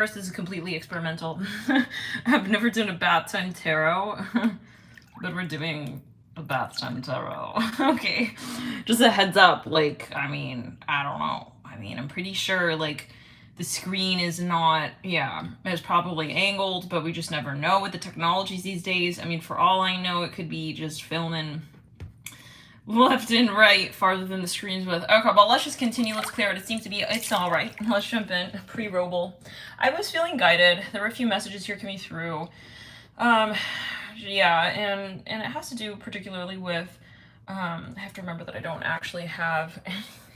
First, this is completely experimental. I've never done a bathtime tarot, but we're doing a bathtime tarot. Okay, just a heads up. Like, I mean, I don't know. I mean, I'm pretty sure like the screen is not, yeah, it's probably angled, but we just never know with the technologies these days. I mean, for all I know, it could be just filming left and right farther than the screens with. Okay, but let's just continue. Let's clear it. It seems to be, it's all right. Let's jump in. Pre-robal. I was feeling guided. There were a few messages here coming through. Yeah, and it has to do particularly with, I have to remember that I don't actually have,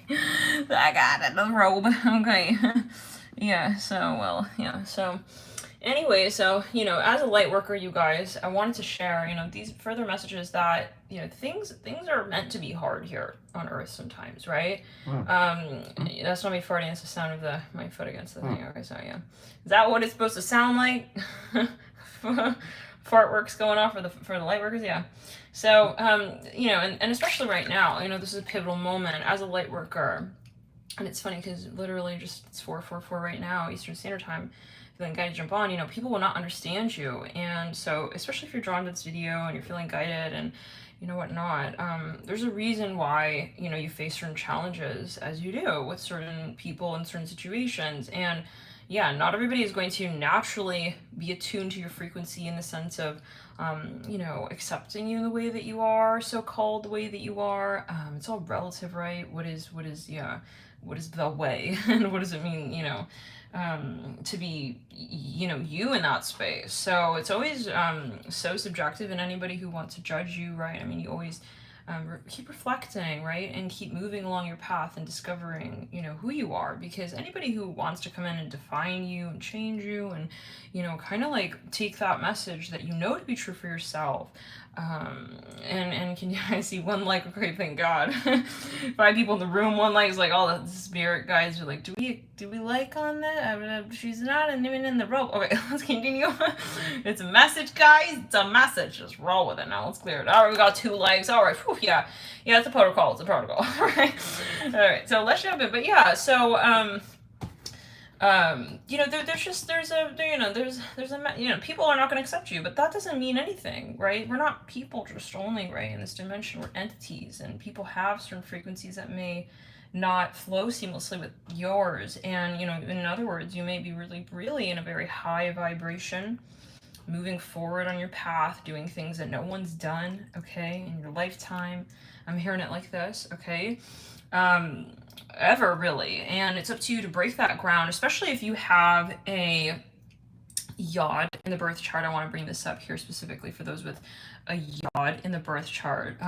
I got it, the robe. Okay. Yeah, so, well, yeah, so anyway, so, you know, as a light worker, you guys, I wanted to share, you know, these further messages that, you know, things are meant to be hard here on Earth sometimes, right? That's not me farting, it's the sound of my foot against the thing. Okay, so yeah. Is that what it's supposed to sound like? Fart works going off for the light workers? Yeah. So, you know, and especially right now, you know, this is a pivotal moment as a light worker. And it's funny because literally just it's 4:44 right now, Eastern Standard Time. Feeling guided to jump on, you know, people will not understand you. And so, especially if you're drawn to this video and you're feeling guided and, you know, whatnot, there's a reason why, you know, you face certain challenges as you do with certain people in certain situations. And yeah, not everybody is going to naturally be attuned to your frequency in the sense of, you know, accepting you in the way that you are, so-called the way that you are. It's all relative, right? What is the way? And what does it mean, you know, to be, you know, you in that space. So it's always so subjective, and anybody who wants to judge you, right? I mean, you always keep reflecting, right? And keep moving along your path and discovering, you know, who you are, because anybody who wants to come in and define you and change you and, you know, kind of like take that message that you know to be true for yourself. And can you guys see one like? Okay, thank God. 5 people in the room, one like is like all the spirit guys are like, do we like on that? She's not even in the rope. Okay, let's continue. It's a message, guys. It's a message. Just roll with it now. Let's clear it. All right, we got 2 likes. All right, whew, yeah, it's a protocol. It's a protocol. All right, all right. So let's jump in. But yeah, so you know, you know, people are not going to accept you, but that doesn't mean anything, right? We're not people just only, right? In this dimension, we're entities, and people have certain frequencies that may not flow seamlessly with yours. And, you know, in other words, you may be really in a very high vibration, moving forward on your path, doing things that no one's done, okay, in your lifetime. I'm hearing it like this, okay? Ever really. And it's up to you to break that ground, especially if you have a yod in the birth chart. I want to bring this up here specifically for those with a yod in the birth chart.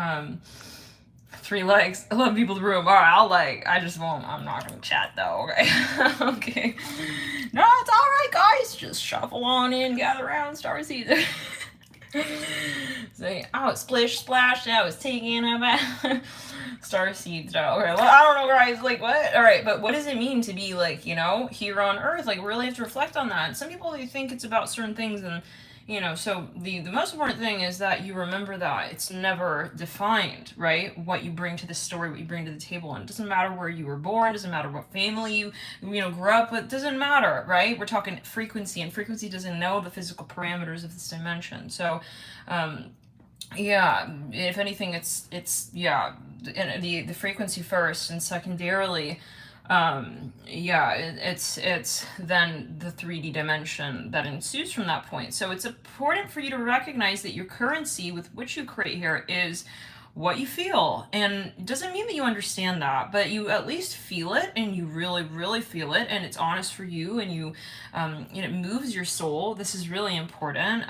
3 likes. 11 people in the room. All right, I'm not gonna chat though. Okay. Okay. No, it's all right, guys. Just shuffle on in, gather around, star seeds. So, oh, splish splash. I was taking a bath. Star seeds. No, okay. Well, I don't know, guys. Like, what? All right, but what does it mean to be like, you know, here on Earth? Like, we really have to reflect on that. Some people, they think it's about certain things, and you know, so the most important thing is that you remember that it's never defined, right? What you bring to the story, what you bring to the table, and it doesn't matter where you were born, doesn't matter what family you know, grew up with, doesn't matter, right? We're talking frequency, and frequency doesn't know the physical parameters of this dimension. So, yeah, if anything, it's yeah, the frequency first, and secondarily, yeah, it's then the 3D dimension that ensues from that point. So it's important for you to recognize that your currency with which you create here is what you feel. And it doesn't mean that you understand that, but you at least feel it, and you really feel it, and it's honest for you, and you and it moves your soul. This is really important.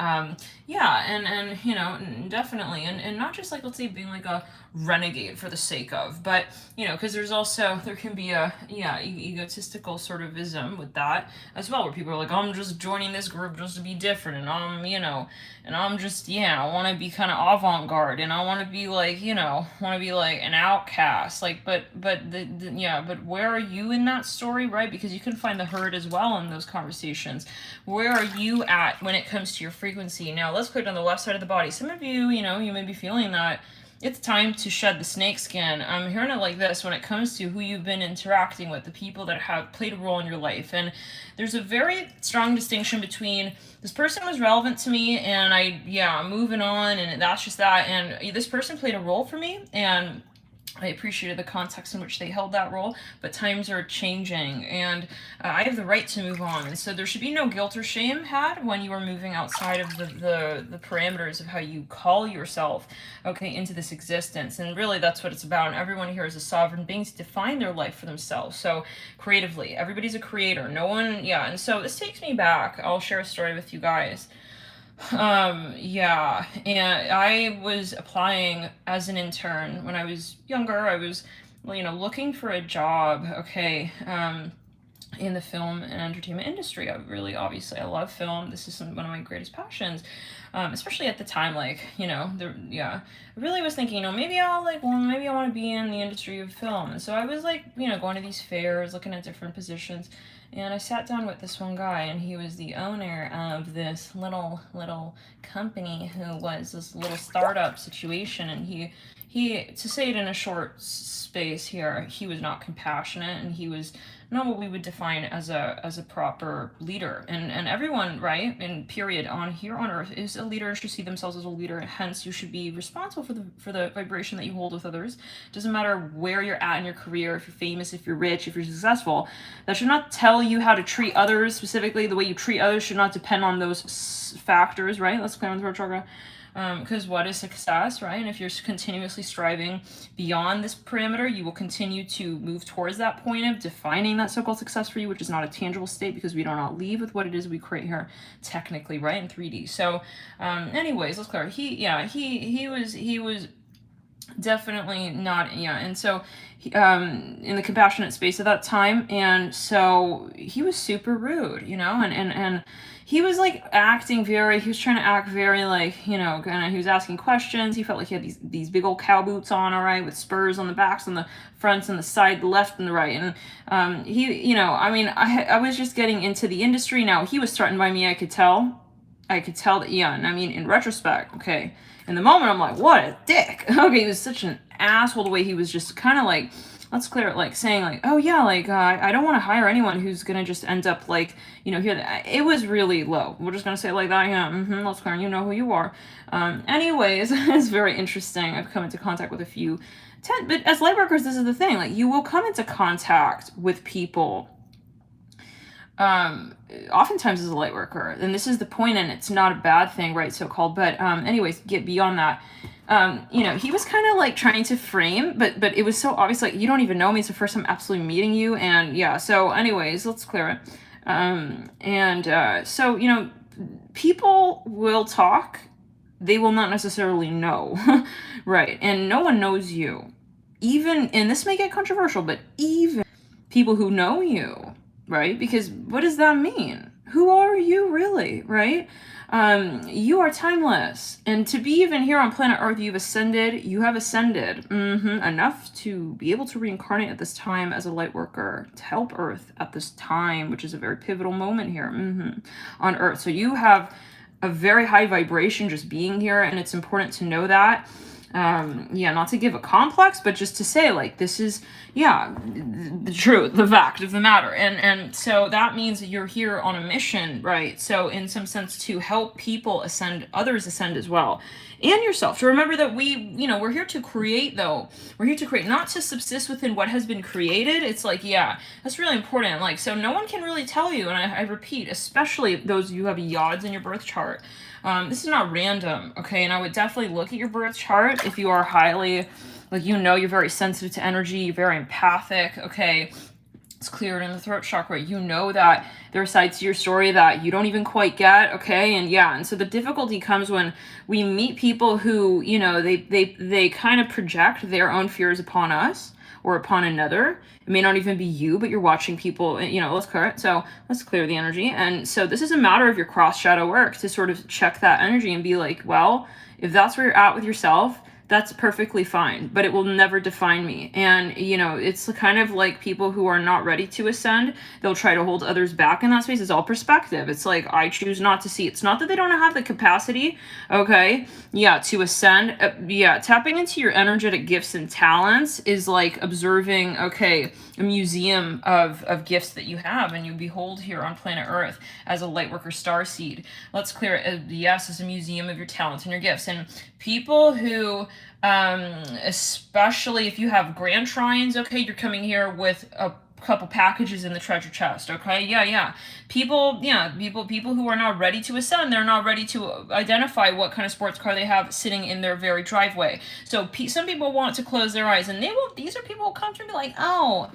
Yeah, and you know, definitely, and not just like, let's say, being like a renegade for the sake of, but you know, because there can be a egotistical sort of ism with that as well, where people are like, I'm just joining this group just to be different, and I'm just, I want to be kind of avant-garde, and I want to be like, an outcast, like, but where are you in that story, right? Because you can find the herd as well in those conversations. Where are you at when it comes to your frequency? Now let's put it on the left side of the body. Some of you, you may be feeling that it's time to shed the snake skin. I'm hearing it like this when it comes to who you've been interacting with, the people that have played a role in your life. And there's a very strong distinction between this person was relevant to me and I'm moving on and that's just that. And this person played a role for me and I appreciated the context in which they held that role, but times are changing and I have the right to move on. And so there should be no guilt or shame had when you are moving outside of the parameters of how you call yourself, okay, into this existence. And really that's what it's about. And everyone here is a sovereign being to define their life for themselves. So creatively, everybody's a creator. No one, yeah. And so this takes me back. I'll share a story with you guys. Yeah, and I was applying as an intern when I was younger. I was, looking for a job, okay, in the film and entertainment industry. Obviously, I love film. This is one of my greatest passions, especially at the time, I really was thinking, maybe maybe I want to be in the industry of film. And so I was going to these fairs, looking at different positions. And I sat down with this one guy, and he was the owner of this little company who was this little startup situation. And he to say it in a short space here, he was not compassionate, and he was not what we would define as a proper leader. And everyone, right, and period, on here on earth is a leader, should see themselves as a leader, and hence you should be responsible for the vibration that you hold with others. Doesn't matter where you're at in your career, if you're famous, if you're rich, if you're successful. That should not tell you how to treat others. Specifically, the way you treat others should not depend on those factors, right? Let's clear on the throat chakra. Because what is success, right? And if you're continuously striving beyond this parameter, you will continue to move towards that point of defining that so-called success for you, which is not a tangible state because we do not leave with what it is we create here technically, right, in 3D. So anyways, let's clear. He was definitely not, and so in the compassionate space at that time, and so he was super rude, and he was he was trying to act very he was asking questions. He felt like he had these big old cow boots on, all right, with spurs on the backs, on the fronts, and the side, the left and the right. And I was just getting into the industry. Now he was threatened by me. I could tell that, and in retrospect, okay, in the moment I'm like, what a dick. Okay, he was such an asshole, the way he was just kind of let's clear it, saying oh yeah, I don't want to hire anyone who's gonna just end up here. It was really low. We're just gonna say it like that. Yeah, let's clear. You know who you are. Anyways, it's very interesting. I've come into contact with a few, but as lightworkers, this is the thing. You will come into contact with people. Oftentimes as a light worker, and this is the point, and it's not a bad thing, right, so-called, but anyways, get beyond that. He was kind of trying to frame, but it was so obvious, you don't even know me, it's the first time absolutely meeting you, and yeah, so anyways, let's clear it. So people will talk, they will not necessarily know, right, and no one knows you, even, and this may get controversial, but even people who know you, right? Because what does that mean? Who are you really, right? You are timeless. And to be even here on planet Earth, you have ascended enough to be able to reincarnate at this time as a light worker to help Earth at this time, which is a very pivotal moment here on Earth. So you have a very high vibration just being here, and it's important to know that. Not to give a complex, but just to say this is, the truth, the fact of the matter. And so that means that you're here on a mission, right? So in some sense to help people ascend, others ascend as well. And yourself. To remember that we're here to create, though. We're here to create, not to subsist within what has been created. It's that's really important. So no one can really tell you, and I repeat, especially those of you who have yods in your birth chart. This is not random, okay? And I would definitely look at your birth chart if you are highly, you're very sensitive to energy, you're very empathic, okay? It's cleared in the throat chakra. You know that there are sides to your story that you don't even quite get, okay? And so the difficulty comes when we meet people who, they kind of project their own fears upon us or upon another. It may not even be you, but you're watching people, let's clear it. So let's clear the energy. And so this is a matter of your cross shadow work to sort of check that energy and be well, if that's where you're at with yourself, That's perfectly fine, but it will never define me. And, you know, it's kind of like people who are not ready to ascend, they'll try to hold others back in that space. It's all perspective. It's like, I choose not to see. It's not that they don't have the capacity, okay? Yeah, to ascend. Yeah, tapping into your energetic gifts and talents is like observing, okay, a museum of gifts that you have and you behold here on planet Earth as a lightworker starseed. Let's clear it. Yes, it's a museum of your talents and your gifts. And people who, especially if you have grand trines, okay, you're coming here with a couple packages in the treasure chest, okay? Yeah. People who are not ready to ascend, they're not ready to identify what kind of sports car they have sitting in their very driveway. So some people want to close their eyes, and these are people who come to me like, oh,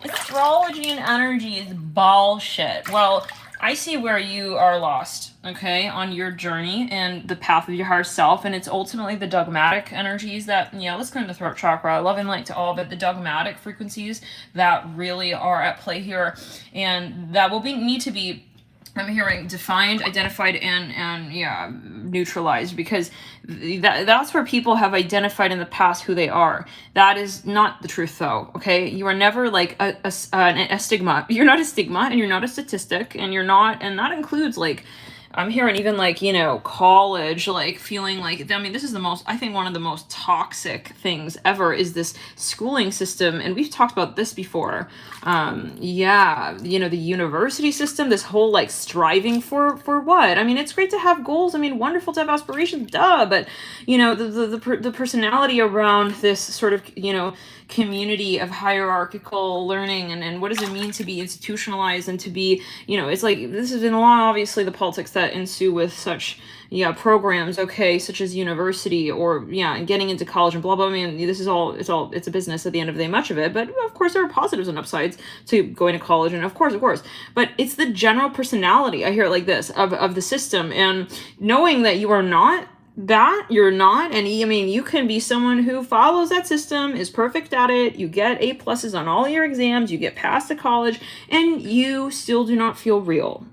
astrology and energy is bullshit. Well, I see where you are lost, okay, on your journey and the path of your higher self, and it's ultimately the dogmatic energies that, let's come to the throat chakra, love and light to all, but the dogmatic frequencies that really are at play here, and that will need to be, I'm hearing, defined, identified, and neutralized, because that's where people have identified in the past who they are. That is not the truth, though, okay? You are never like a stigma. You're not a stigma, and you're not a statistic, and you're not, and that includes like, I'm hearing even like, college, like feeling like, I mean, this is I think one of the most toxic things ever is this schooling system. And we've talked about this before. The university system, this whole like striving for what? I mean, it's great to have goals. I mean, wonderful to have aspirations, duh. But, the personality around this sort of, community of hierarchical learning and what does it mean to be institutionalized and to be, it's like, this is in law, obviously the politics that ensue with such programs, okay, such as university or and getting into college and blah blah. I mean, this is all it's a business at the end of the day, much of it, but of course there are positives and upsides to going to college, and of course, but it's the general personality, I hear it like this, of the system, and knowing that you are not that, you're not, and I mean, you can be someone who follows that system, is perfect at it, you get A pluses on all your exams, you get past the college, and you still do not feel real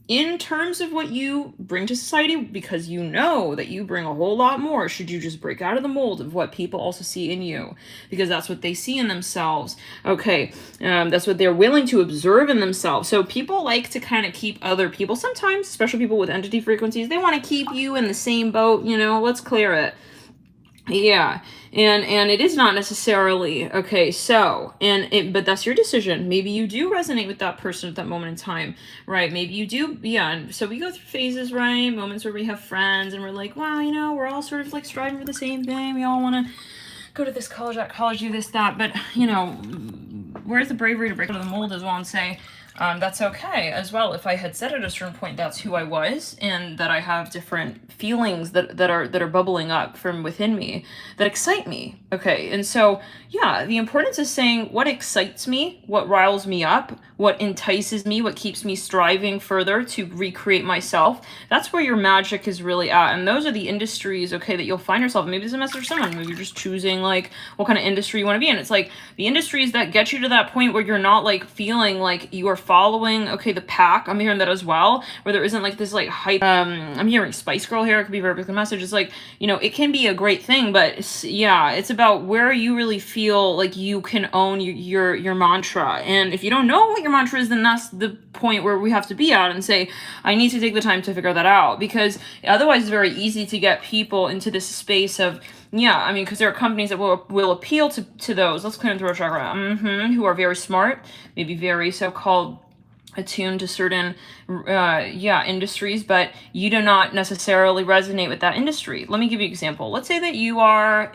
in terms of what you bring to society, because you know that you bring a whole lot more should you just break out of the mold of what people also see in you, because that's what they see in themselves, okay? That's what they're willing to observe in themselves. So people like to kind of keep other people, sometimes, especially people with entity frequencies, they want to keep you in the same boat, let's clear it. Yeah, and it is not necessarily, okay, so, but that's your decision. Maybe you do resonate with that person at that moment in time, right? Maybe you do, and so we go through phases, right? Moments where we have friends and we're like, wow, we're all sort of like striving for the same thing. We all want to go to this college, that college, do this, that, but, where's the bravery to break out of the mold as well and say, that's okay as well. If I had said at a certain point that's who I was, and that I have different feelings that are bubbling up from within me that excite me. Okay, and so the importance is saying what excites me, what riles me up, what entices me, what keeps me striving further to recreate myself. That's where your magic is really at, and those are the industries, okay, that you'll find yourself. Maybe it's a message for someone. Maybe you're just choosing like what kind of industry you want to be in. It's like the industries that get you to that point where you're not like feeling like you are following, okay, the pack. I'm hearing that as well, where there isn't like this like hype. I'm hearing Spice Girl here. It could be a very big message. It's like, it can be a great thing, but it's about where you really feel like you can own your mantra. And if you don't know what your mantra is, then that's the point where we have to be at and say, I need to take the time to figure that out, because otherwise it's very easy to get people into this space of, because there are companies that will appeal to those, let's clear the throat chakra, who are very smart, maybe very so-called attuned to certain industries, but you do not necessarily resonate with that industry. Let me give you an example. Let's say that you're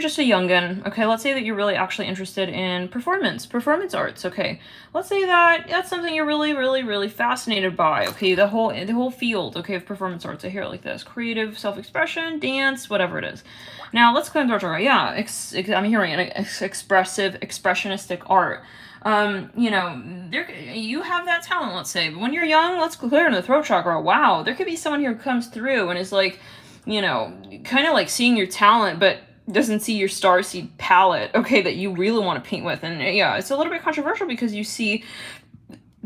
just a youngin', okay? Let's say that you're really actually interested in performance arts, okay? Let's say that that's something you're really, really, really fascinated by, okay? The whole field, okay, of performance arts. I hear it like this: creative self-expression, dance, whatever it is. Now let's go into our chakra. I'm hearing an expressive, expressionistic art. You have that talent, let's say, but when you're young, let's clear into the throat chakra. Wow, there could be someone here who comes through and is like, kind of like seeing your talent, but doesn't see your starseed palette, okay, that you really want to paint with. And it's a little bit controversial because you see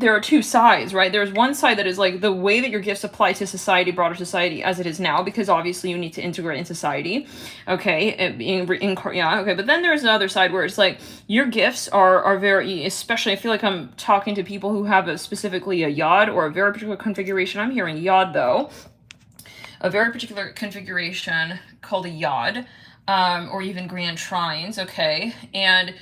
there are two sides, right? There's one side that is like the way that your gifts apply to society, broader society as it is now, because obviously you need to integrate in society, okay? Okay, but then there's the other side where it's like your gifts are very, especially I feel like I'm talking to people who have specifically a yod or a very particular configuration. I'm hearing yod though, a very particular configuration called a yod, or even grand trines, okay? And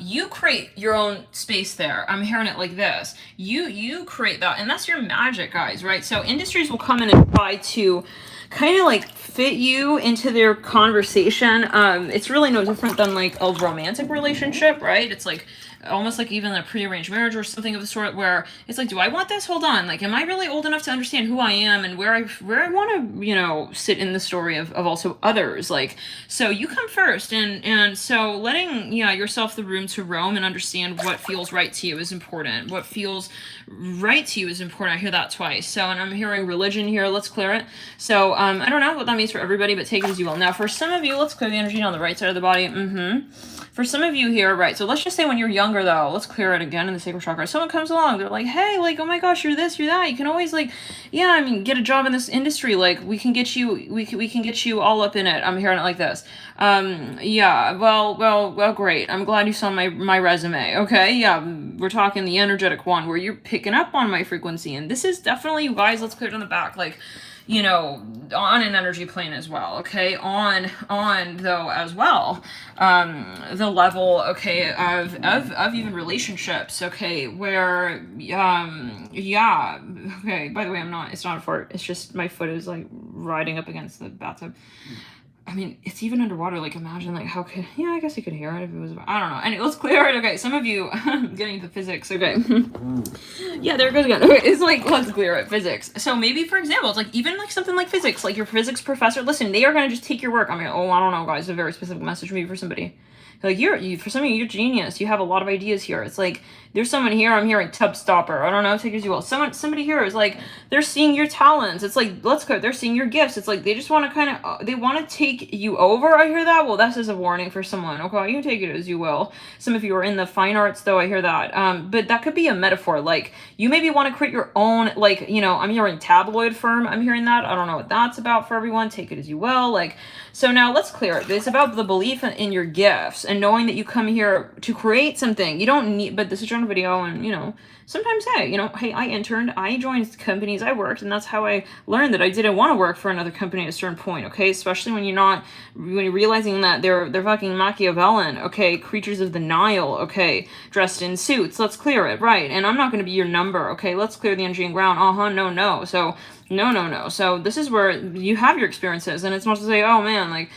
you create your own space there. I'm hearing it like this. You create that, and that's your magic, guys, right? So industries will come in and try to kind of like fit you into their conversation. It's really no different than like a romantic relationship, right? It's like almost like even a prearranged marriage or something of the sort, where it's like, do I want this? Hold on. Like, am I really old enough to understand who I am and where I want to, you know, sit in the story of also others? Like, so you come first. And so letting, yeah, yourself the room to roam and understand what feels right to you is important. What feels right to you is important. I hear that twice. So, and I'm hearing religion here. Let's clear it. So, I don't know what that means for everybody, but take it as you will. Now, for some of you, let's clear the energy on the right side of the body. For some of you here, right, so let's just say when you're younger, though, let's clear it again in the sacral chakra. Someone comes along, they're like, hey, like, oh my gosh, you're this, you're that. You can always, like, yeah, I mean, get a job in this industry. Like, we can get you all up in it. I'm hearing it like this. Yeah, well, great. I'm glad you saw my resume. Okay, yeah, we're talking the energetic one where you're picking up on my frequency. And this is definitely, you guys, let's clear it on the back, like, you know, on an energy plane as well, okay, on though as well, the level, okay, of even relationships, okay, where, yeah, okay, by the way, it's not a fart, it's just my foot is like riding up against the bathtub. I mean, it's even underwater. Like, imagine, like, how could... Yeah, I guess you could hear it if it was... I don't know. Anyway, let's clear it. Okay, some of you... getting to physics. Okay. Yeah, there it goes again. Okay, it's like, let's clear it. Physics. So maybe, for example, it's like, even like something like physics. Like, your physics professor... Listen, they are going to just take your work. I mean, oh, I don't know, guys. A very specific message maybe for somebody. Like, for some of you, you're genius. You have a lot of ideas here. It's like, there's someone here, I'm hearing tub stopper. I don't know, take it as you will. Somebody here is like, they're seeing your talents. It's like, let's go, they're seeing your gifts. It's like, they just want to kind of, they want to take you over. I hear that. Well, that's just a warning for someone. Okay, you take it as you will. Some of you are in the fine arts, though. I hear that. But that could be a metaphor. Like, you maybe want to create your own, like, you know, I'm hearing tabloid firm. I'm hearing that. I don't know what that's about for everyone. Take it as you will. Like, so now let's clear it. It's about the belief in your gifts and knowing that you come here to create something. You don't need, but this is on video, and, you know, sometimes, hey, you know, hey, I interned, I joined companies, I worked, and that's how I learned that I didn't want to work for another company at a certain point, okay? Especially when you're realizing that they're fucking Machiavellian, okay? Creatures of the Nile, okay? Dressed in suits, let's clear it, right? And I'm not going to be your number, okay? Let's clear the energy and ground, no. So, no. So this is where you have your experiences, and it's not to say, oh man, like,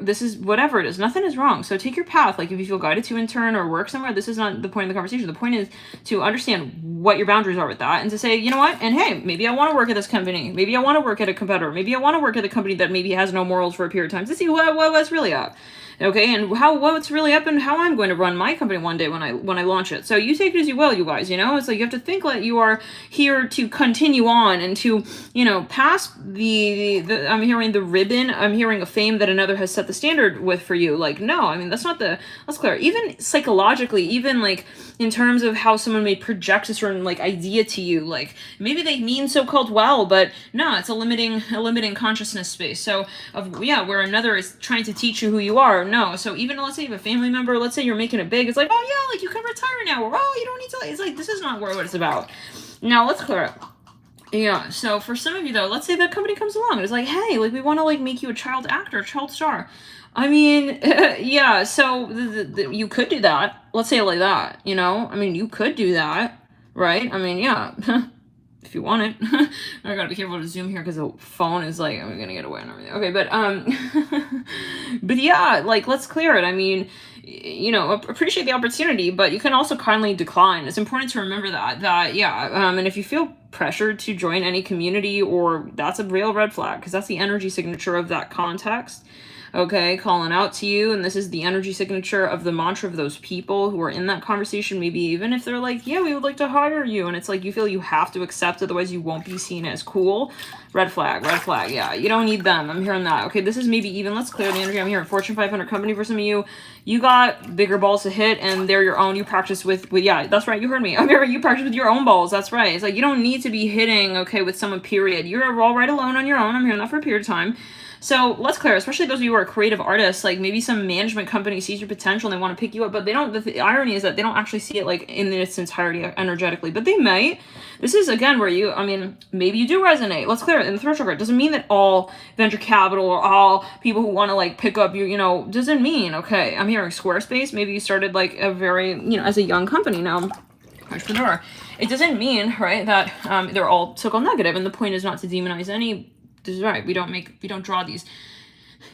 this is whatever it is. Nothing is wrong. So take your path. Like, if you feel guided to intern or work somewhere, this is not the point of the conversation. The point is to understand what your boundaries are with that, and to say, you know what, and hey, maybe I want to work at this company. Maybe I want to work at a competitor. Maybe I want to work at a company that maybe has no morals for a period of time, to see what's really up. Okay, and what's really up, and how I'm going to run my company one day when I launch it. So you take it as you will, you guys. You know, it's like you have to think like you are here to continue on and to, you know, pass the I'm hearing the ribbon. I'm hearing a fame that another has set the standard with for you. Like, no, I mean, that's not the. Let's clear. Even psychologically, even like in terms of how someone may project a certain like idea to you, like maybe they mean so-called well, but no, it's a limiting consciousness space. So where another is trying to teach you who you are. No, so even let's say you have a family member, let's say you're making it big, it's like, oh yeah, like you can retire now, or oh, you don't need to, it's like, this is not what it's about. Now let's clear it. Yeah, so for some of you though, let's say that company comes along and it's like, hey, like we want to like make you a child actor, a child star. I mean, yeah, so you could do that. Let's say it like that, you know? I mean, you could do that, right? I mean, yeah. If you want it. I gotta be careful to zoom here because the phone is like, I'm gonna get away and everything. Okay, but but yeah, like, let's clear it. I mean, you know, appreciate the opportunity, but you can also kindly decline. It's important to remember that yeah, and if you feel pressured to join any community, or that's a real red flag, because that's the energy signature of that context. okay, calling out to you. And this is the energy signature of the mantra of those people who are in that conversation. Maybe even if they're like, yeah, we would like to hire you. And it's like, you feel you have to accept, otherwise you won't be seen as cool. Red flag, yeah, you don't need them. I'm hearing that. Okay, this is maybe even, let's clear the energy. I'm hearing Fortune 500 company for some of you. You got bigger balls to hit, and they're your own. You practice with yeah, that's right, you heard me. I'm hearing you practice with your own balls, that's right. It's like, you don't need to be hitting, okay, with someone, period. You're all right alone on your own. I'm hearing that for a period of time. So let's clear, especially those of you who are creative artists, like maybe some management company sees your potential and they want to pick you up, but they don't, the irony is that they don't actually see it like in its entirety energetically, but they might. This is, again, where you, I mean, maybe you do resonate. Let's clear it in the throat chakra. It doesn't mean that all venture capital or all people who want to like pick up you, doesn't mean, okay, I'm hearing Squarespace. Maybe you started like a very, as a young company now, entrepreneur. It doesn't mean, right, that they're all so-called negative. And the point is not to demonize any. This is right. We don't draw these,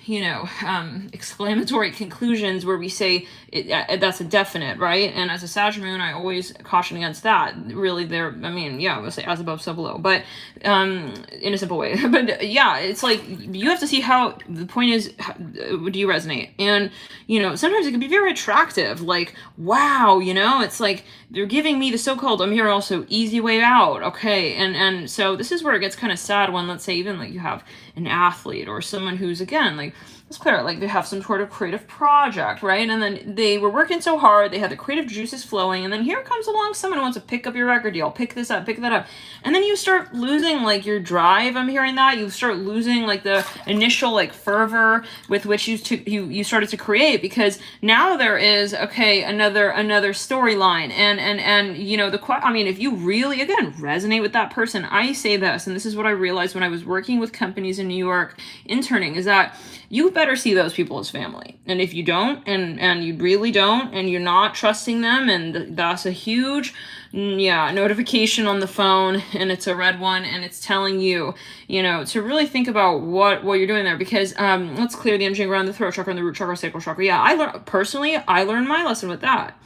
exclamatory conclusions where we say that's a definite, right? And as a Sag moon, I always caution against that. Really, we'll say as above, so below, but in a simple way. But yeah, it's like you have to see how, the point is, do you resonate? And sometimes it can be very attractive. Like, wow, it's like they're giving me the so-called, I'm here also, easy way out. Okay, and so this is where it gets kind of sad when, let's say, even like you have an athlete or someone who's, again, like, let's clear it, like they have some sort of creative project, right? And then they were working so hard, they had the creative juices flowing, and then here comes along someone who wants to pick up your record deal, pick this up, pick that up, and then you start losing like your drive. I'm hearing that you start losing like the initial like fervor with which you started to create, because now there is, okay, another storyline, and if you really, again, resonate with that person, I say this, and this is what I realized when I was working with companies in New York interning, is that you better see those people as family. And if you don't, and you really don't, and you're not trusting them, and that's a huge notification on the phone, and it's a red one, and it's telling you, to really think about what you're doing there. Because let's clear the energy around the throat chakra and the root chakra, sacral chakra. Yeah, I learned my lesson with that.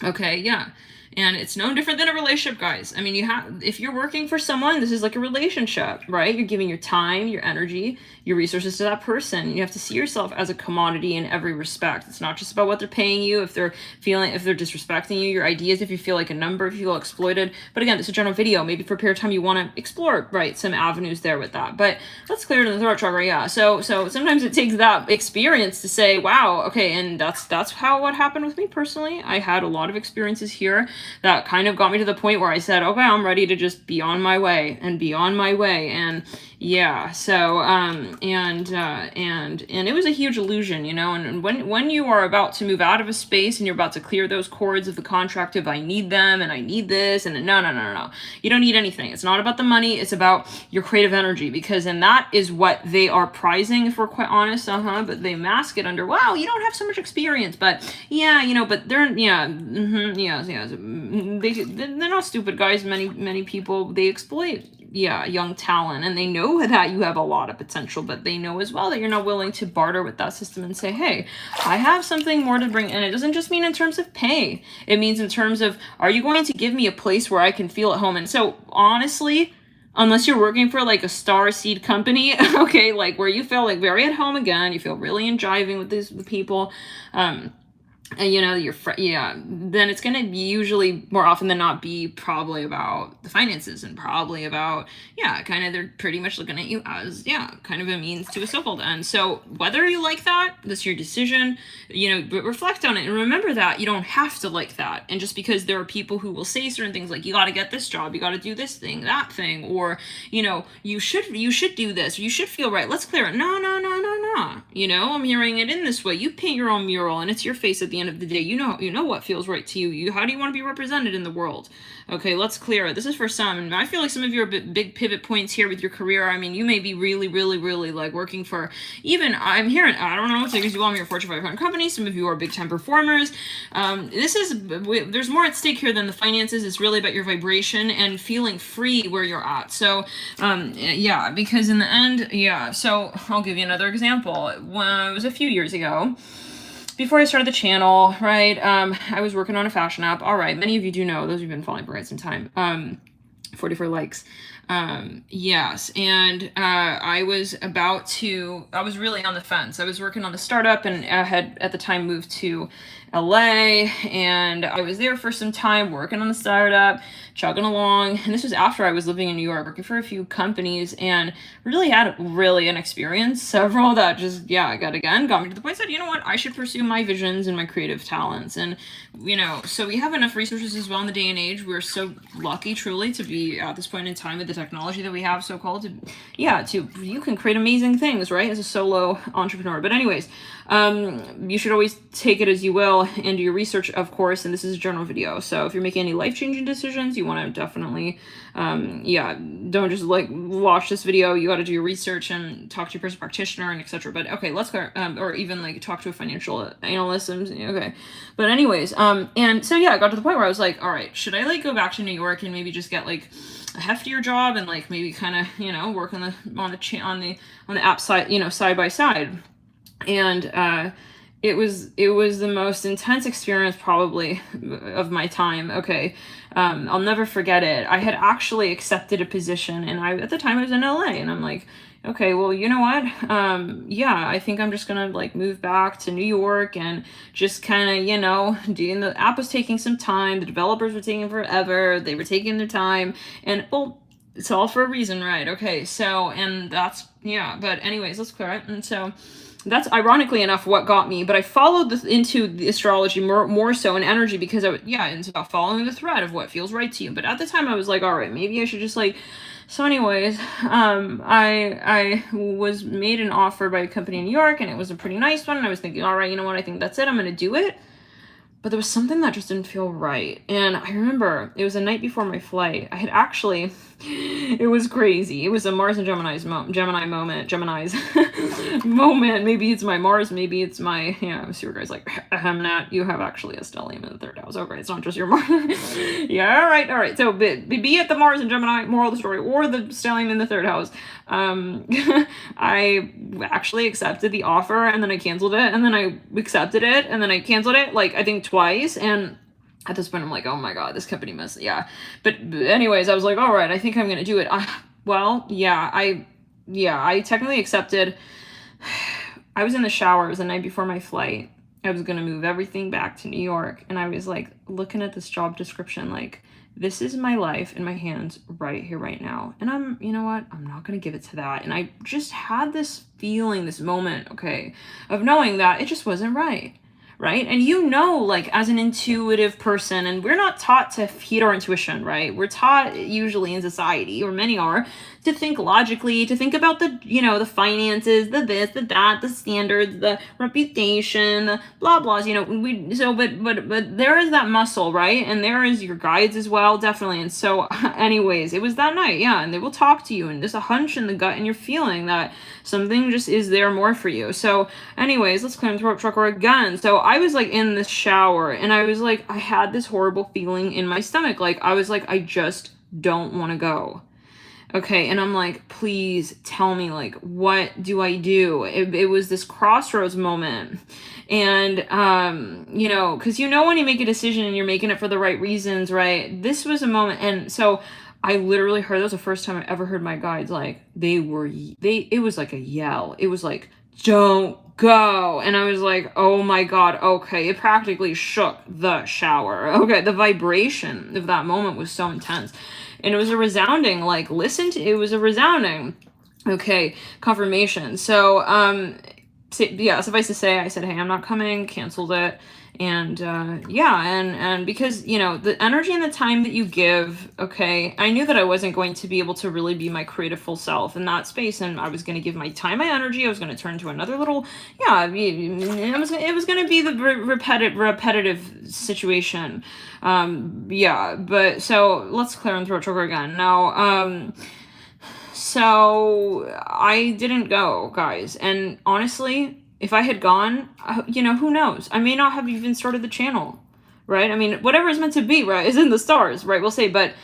Okay, yeah. And it's no different than a relationship, guys. I mean, if you're working for someone, this is like a relationship, right? You're giving your time, your energy, your resources to that person. You have to see yourself as a commodity in every respect. It's not just about what they're paying you, if they're disrespecting you, your ideas, if you feel like a number, if you feel exploited. But again, this is a general video. Maybe for a period of time you want to explore, right, some avenues there with that. But let's clear it in the throat chakra, yeah. So sometimes it takes that experience to say, wow, okay, and that's what happened with me personally. I had a lot of experiences here that kind of got me to the point where I said, okay, I'm ready to just be on my way. And yeah, so and it was a huge illusion, and when you are about to move out of a space and you're about to clear those cords of the contract of I need them and I need this, and no, you don't need anything. It's not about the money, it's about your creative energy, and that is what they are prizing, if we're quite honest. But they mask it under, wow, you don't have so much experience, but yeah, but they're they're not stupid, guys. Many people, they exploit young talent, and they know that you have a lot of potential, but they know as well that you're not willing to barter with that system and say, hey, I have something more to bring. And it doesn't just mean in terms of pay, it means in terms of, are you going to give me a place where I can feel at home? And so honestly, unless you're working for like a star seed company, okay, like where you feel like very at home, again, you feel really in jiving with the people, and then it's going to be usually more often than not be probably about the finances, and probably about, kind of, they're pretty much looking at you as, kind of a means to a so-called end. So whether you like that, that's your decision, but reflect on it and remember that you don't have to like that. And just because there are people who will say certain things like, you got to get this job, you got to do this thing, that thing, or, you should do this, or you should feel right. Let's clear it. No. I'm hearing it in this way. You paint your own mural and it's your face at the end of the day. You know what feels right to you. How do you want to be represented in the world? Okay, let's clear it. This is for some, and I feel like some of you are big pivot points here with your career. I mean, you may be really, really, really like working for, even, I'm hearing, I don't know what to you all in your Fortune 500 company. Some of you are big time performers. There's more at stake here than the finances. It's really about your vibration and feeling free where you're at. So, because in the end, so I'll give you another example. When it was a few years ago, before I started the channel, right, I was working on a fashion app. All right, many of you do know, those who've been following for quite some time. 44 likes. Yes. And I was really on the fence. I was working on a startup, and I had at the time moved to LA, and I was there for some time working on the startup, chugging along. And this was after I was living in New York, working for a few companies, and really had an experience, several that just, got me to the point that, you know what, I should pursue my visions and my creative talents. And, so we have enough resources as well in the day and age. We're so lucky, truly, to be at this point in time with the technology that we have, so-called, you can create amazing things, right, as a solo entrepreneur. But anyways, you should always take it as you will and do your research, of course. And this is a general video, so if you're making any life-changing decisions, you want to definitely don't just like watch this video. You got to do your research and talk to your person practitioner and etc. But okay, let's go, or even like talk to a financial analyst. And okay, but anyways, and so I got to the point where I was like, all right, should I like go back to New York and maybe just get like a heftier job and like maybe kind of work on the app side, side by side. And it was the most intense experience probably of my time. Okay. I'll never forget it. I had actually accepted a position, and at the time I was in LA, and I'm like, okay, well, you know what? I think I'm just gonna like move back to New York and just kind of, doing the app was taking some time. The developers were taking forever. They were taking their time, and well, it's all for a reason, right? Okay. So, and that's, but anyways, let's clear it. And so that's ironically enough what got me, but I followed into the astrology more so in energy because it's about following the thread of what feels right to you. But at the time I was like, all right, maybe I should just like, so anyways, I was made an offer by a company in New York, and it was a pretty nice one. And I was thinking, all right, you know what? I think that's it. I'm going to do it. But there was something that just didn't feel right. And I remember it was the night before my flight. I had actually, it was crazy. It was a Mars and Gemini's moment. Maybe it's my Mars, maybe it's my, super guy's like, Nat, you have actually a stellium in the third house. Okay, it's not just your Mars. All right. So be it the Mars and Gemini, moral of the story, or the stellium in the third house. I actually accepted the offer, and then I canceled it, and then I accepted it, and then I canceled it, like I think twice. And at this point I'm like, oh my god, this company must, but anyways, I was like, all right, I think I'm gonna do it. I technically accepted. I was in the shower. It was the night before my flight. I was gonna move everything back to New York, and I was like looking at this job description, like, this is my life in my hands right here, right now. And I'm not going to give it to that. And I just had this feeling, this moment, okay, of knowing that it just wasn't right. Right? And like as an intuitive person, and we're not taught to feed our intuition, right? We're taught usually in society, or many are, to think logically, to think about the, the finances, the this, the that, the standards, the reputation, the blah blahs, but there is that muscle, right? And there is your guides as well, definitely. And so anyways, it was that night, and they will talk to you, and there's a hunch in the gut, and you're feeling that something just is there more for you. So anyways, let's clear the throat chakra again. So I was like in the shower, and I was like, I had this horrible feeling in my stomach. Like I was like, I just don't want to go. Okay, and I'm like, please tell me, like, what do I do? It was this crossroads moment. And, because when you make a decision and you're making it for the right reasons, right? This was a moment. And so I literally heard, that was the first time I ever heard my guides, like, it was like a yell. It was like, don't go. And I was like, oh my God, okay. It practically shook the shower. Okay, the vibration of that moment was so intense. And it was a resounding, like, okay, confirmation. So, suffice to say, I said, hey, I'm not coming, canceled it. And, and because, the energy and the time that you give, okay, I knew that I wasn't going to be able to really be my creative full self in that space. And I was going to give my time, my energy. I was going to turn to another little, it was going to be the repetitive situation. But so let's clear and throat chakra again. Now, so I didn't go, guys. And honestly, if I had gone, who knows? I may not have even started the channel, right? I mean, whatever is meant to be, right, is in the stars, right? We'll say, but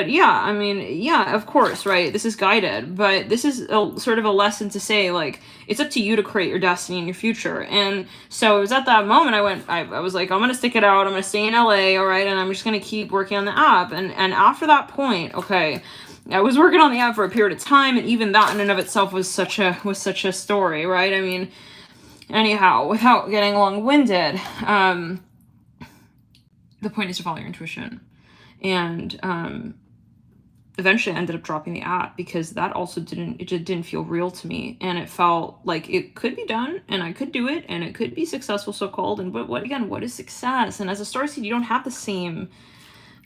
yeah, I mean, yeah, of course, right? This is guided, but this is sort of a lesson to say, like, it's up to you to create your destiny and your future. And so it was at that moment I was like, I'm gonna stick it out. I'm gonna stay in LA, all right, and I'm just gonna keep working on the app. And after that point, okay, I was working on the app for a period of time, and even that in and of itself was such a story, right? I mean, anyhow, without getting long-winded, the point is to follow your intuition. And eventually I ended up dropping the app because that also didn't feel real to me. And it felt like it could be done and I could do it and it could be successful, so-called. And but what is success? And as a starseed, you don't have the same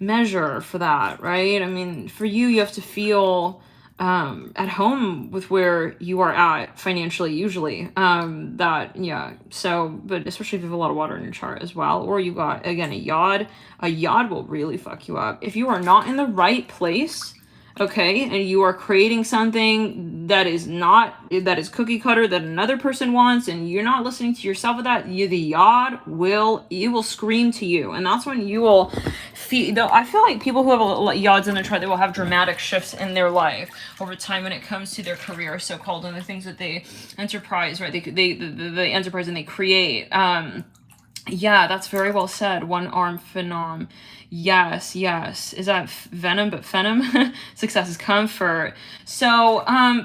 measure for that, right? I mean, for you have to feel at home with where you are at financially, usually. So, but especially if you have a lot of water in your chart as well, or you got, again, a yod will really fuck you up. If you are not in the right place, okay, and you are creating something that is cookie cutter that another person wants, and you're not listening to yourself with that, the yod will scream to you. And that's when you will feel, I feel like people who have yods in their chart, they will have dramatic shifts in their life over time when it comes to their career, so-called, and the things that they enterprise, right? The enterprise and they create. Yeah, that's very well said. One arm phenom. Yes. Is that venom? But phenom? Success is comfort. So,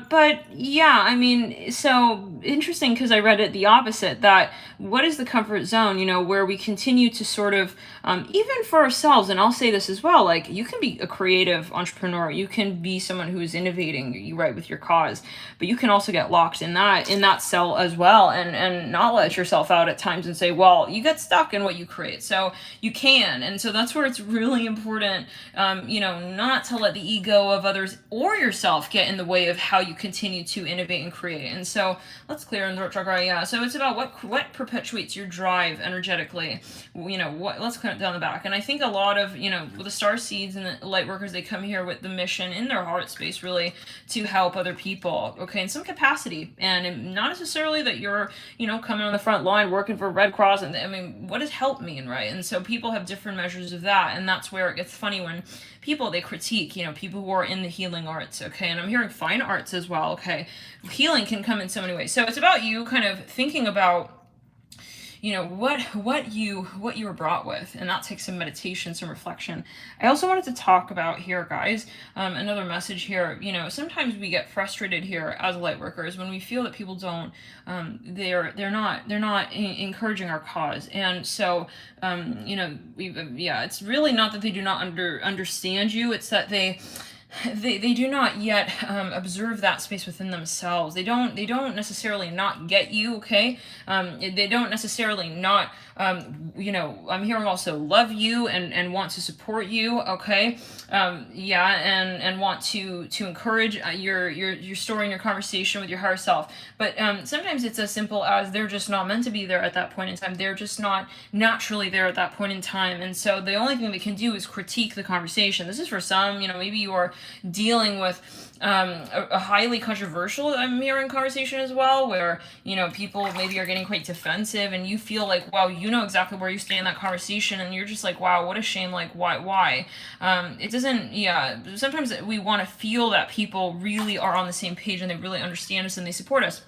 but yeah, I mean, so interesting because I read it the opposite, that what is the comfort zone, where we continue to sort of, even for ourselves, and I'll say this as well, like, you can be a creative entrepreneur, you can be someone who is innovating, right, with your cause, but you can also get locked in that cell as well, and not let yourself out at times and say, well, you get stuck in what you create. So you can, and so that's where it's really important, not to let the ego of others or yourself get in the way of how you continue to innovate and create. And so let's clear in the throat chakra. Yeah, so it's about what perpetuates your drive energetically. Let's clear it down the back. And I think a lot of the star seeds and the light workers, they come here with the mission in their heart space, really, to help other people, okay, in some capacity, and not necessarily that you're coming on the front line working for Red Cross. And I mean, what does help mean, right? And so people have different measures of that, and that's where it gets funny when people, they critique, people who are in the healing arts, okay, and I'm hearing fine arts as well, okay. Healing can come in so many ways. So it's about you kind of thinking about what you were brought with, and that takes some meditation, some reflection. I also wanted to talk about here, guys, another message here. Sometimes we get frustrated here as light workers when we feel that people don't, they're not encouraging our cause, and so it's really not that they do not understand you. It's that they do not yet observe that space within themselves. They don't necessarily not get you, okay? They don't necessarily not I'm hearing also love you and want to support you, okay? And want to encourage your story and your conversation with your higher self. But sometimes it's as simple as they're just not meant to be there at that point in time. They're just not naturally there at that point in time. And so the only thing they can do is critique the conversation. This is for some, maybe you are dealing with a highly controversial, I'm hearing, conversation as well, where people maybe are getting quite defensive, and you feel like, wow, exactly where you stand in that conversation, and you're just like, wow, what a shame, like, why it doesn't, sometimes we want to feel that people really are on the same page and they really understand us and they support us.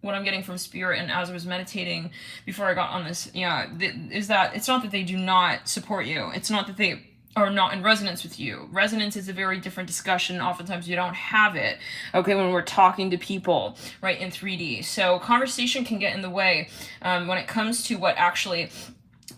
What I'm getting from spirit, and as I was meditating before I got on this, is that it's not that they do not support you, it's not that they are not in resonance with you. Resonance is a very different discussion. Oftentimes you don't have it, okay, when we're talking to people, right, in 3D. So conversation can get in the way when it comes to what actually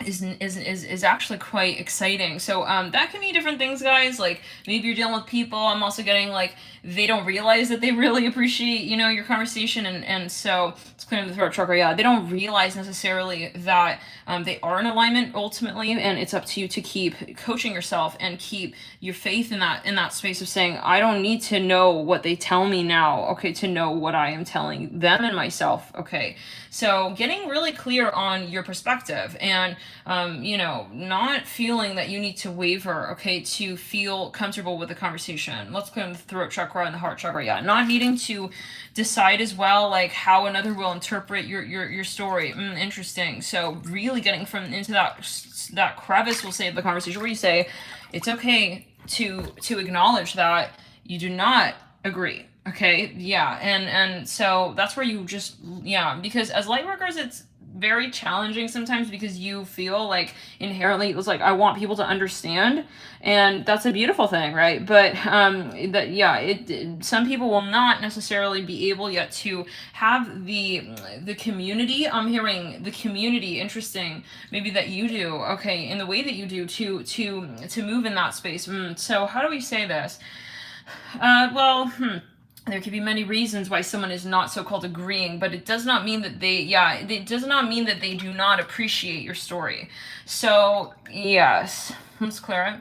is actually quite exciting. So that can be different things, guys. Like, maybe you're dealing with people, I'm also getting like they don't realize that they really appreciate your conversation, and so it's clearing the throat chakra. They don't realize necessarily that they are in alignment ultimately, and it's up to you to keep coaching yourself and keep your faith in that space of saying, I don't need to know what they tell me now, okay, to know what I am telling them and myself, okay. So getting really clear on your perspective, and you know, not feeling that you need to waver, okay, to feel comfortable with the conversation. Let's go in the throat chakra and the heart chakra. Yeah, not needing to decide as well, like how another will interpret your story. Interesting. So really getting into that crevice, we'll say, of the conversation where you say it's okay to acknowledge that you do not agree. Okay, yeah, and so that's where you just, yeah, because as light workers, it's very challenging sometimes because you feel like inherently it's like, I want people to understand, and that's a beautiful thing, right? But that, yeah, some people will not necessarily be able yet to have the community. I'm hearing the community, interesting, maybe that you do, okay, in the way that you do to move in that space. So how do we say this? Well, there could be many reasons why someone is not so-called agreeing, but it does not mean that it does not mean that they do not appreciate your story. So, yes, let's clear it.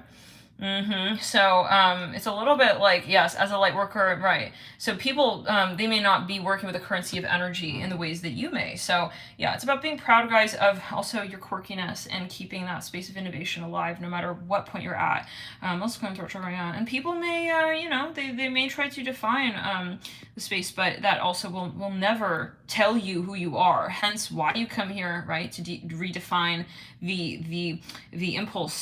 So it's a little bit like, yes, as a light worker, right? So people, they may not be working with a currency of energy in the ways that you may. So yeah, it's about being proud, guys, of also your quirkiness and keeping that space of innovation alive no matter what point you're at. Let's go into right now. And people may, you know, they may try to define the space, but that also will never tell you who you are. Hence why you come here, right, to redefine the impulse